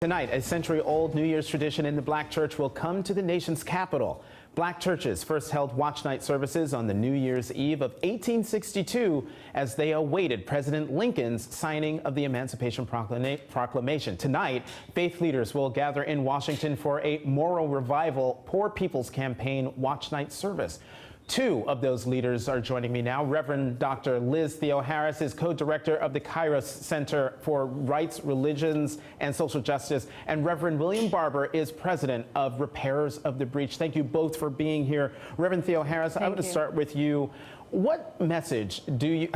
Tonight, a century-old New Year's tradition in the Black church will come to the nation's capital. Black churches first held watch night services on the New Year's Eve of 1862 as they awaited President Lincoln's signing of the Emancipation Proclamation. Tonight, faith leaders will gather in Washington for a moral revival Poor People's Campaign watch night service. Two of those leaders are joining me now. Reverend Dr. Liz Theoharis is co-director of the Kairos Center for Rights, Religions, and Social Justice, and Reverend William Barber is president of Repairers of the Breach. Thank you both for being here. Reverend Theoharis, I want to start with you. What message do you,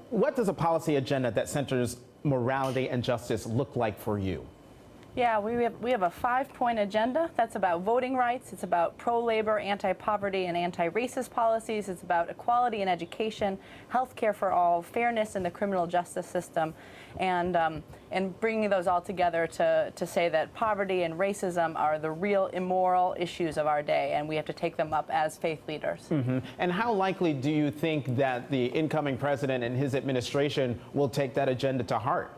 what does a policy agenda that centers morality and justice look like for you? Yeah, we have a 5-point agenda that's about voting rights. It's about pro-labor, anti-poverty, and anti-racist policies. It's about equality in education, health care for all, fairness in the criminal justice system, and bringing those all together to say that poverty and racism are the real immoral issues of our day, and we have to take them up as faith leaders. And how likely do you think that the incoming president and his administration will take that agenda to heart?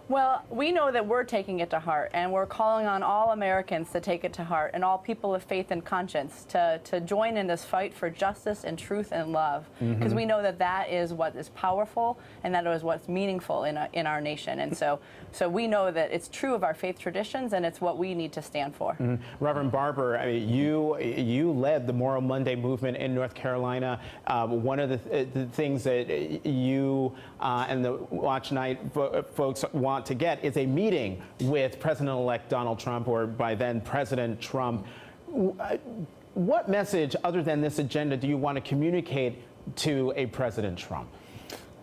Well, we know that we're taking it to heart, and we're calling on all Americans to take it to heart, and all people of faith and conscience to join in this fight for justice and truth and love, because we know that that is what is powerful and that is what's meaningful in our nation. And so we know that it's true of our faith traditions, and it's what we need to stand for. Reverend Barber, I mean, you led the Moral Monday movement in North Carolina. One of the things that you and the Watch Night folks want to get is a meeting with President-elect Donald Trump, or by then President Trump. What message, other than this agenda, do you want to communicate to a President Trump?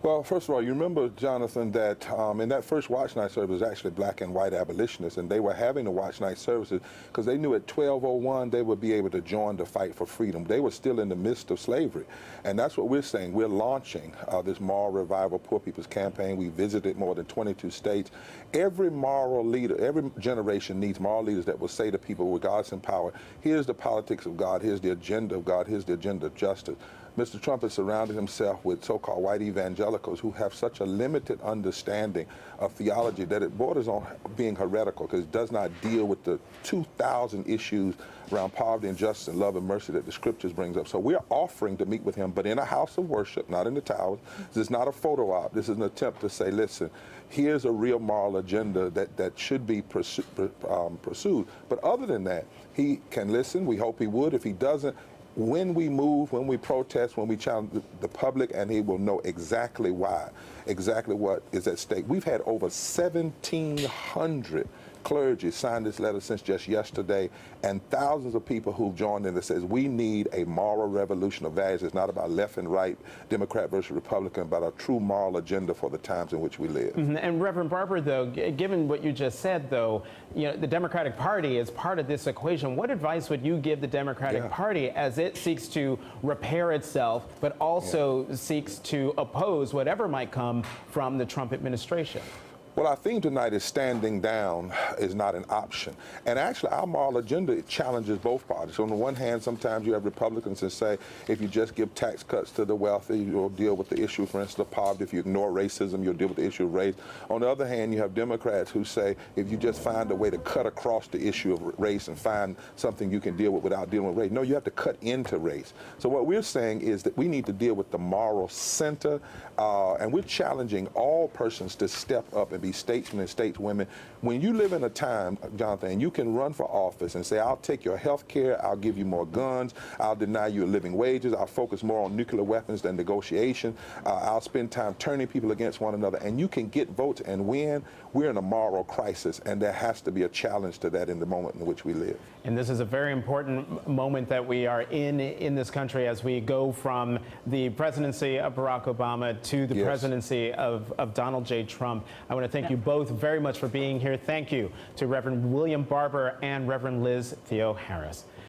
Well, first of all, you remember, Jonathan, that in that first watch night service was actually black and white abolitionists, and they were having the watch night services because they knew at 12:01 they would be able to join the fight for freedom. They were still in the midst of slavery, and that's what we're saying. We're launching this moral revival Poor People's Campaign. We visited more than 22 states. Every moral leader, every generation needs moral leaders that will say to people with God's in power, here's the politics of God, here's the agenda of God, here's the agenda of justice. Mr. Trump has surrounded himself with so-called white evangelicals who have such a limited understanding of theology that it borders on being heretical, because it does not deal with the 2,000 issues around poverty and justice and love and mercy that the scriptures brings up. So we're offering to meet with him, but in a house of worship, not in the towers. This is not a photo op. This is an attempt to say, listen, here's a real moral agenda that should be pursued. But other than that, he can listen. We hope he would. If he doesn't, when we move, when we protest, when we challenge the public, and he will know exactly why, exactly what is at stake. We've had over 1,700 clergy sign this letter since just yesterday, and thousands of people who've joined in that says we need a moral revolution of values. It's not about left and right, Democrat versus Republican, but a true moral agenda for the times in which we live. And Reverend Barber, though, given what you just said, though, you know, the Democratic Party is part of this equation. What advice would you give the Democratic Party as it seeks to repair itself, but also seeks to oppose whatever might come from the Trump administration? Well, our theme tonight is standing down is not an option. And actually, our moral agenda challenges both parties. On the one hand, sometimes you have Republicans that say, if you just give tax cuts to the wealthy, you'll deal with the issue, for instance, of poverty. If you ignore racism, you'll deal with the issue of race. On the other hand, you have Democrats who say, if you just find a way to cut across the issue of race and find something you can deal with without dealing with race. No, you have to cut into race. So what we're saying is that we need to deal with the moral center, and we're challenging all persons to step up and be statesmen and stateswomen. When you live in a time, Jonathan, you can run for office and say, I'll take your health care, I'll give you more guns, I'll deny you living wages, I'll focus more on nuclear weapons than negotiation, I'll spend time turning people against one another, and you can get votes and win. We're in a moral crisis, and there has to be a challenge to that in the moment in which we live. And this is a very important moment that we are in this country as we go from the presidency of Barack Obama to the presidency of Donald J. Trump. I want to thank you both very much for being here. Thank you to Reverend William Barber and Reverend Liz Theoharis.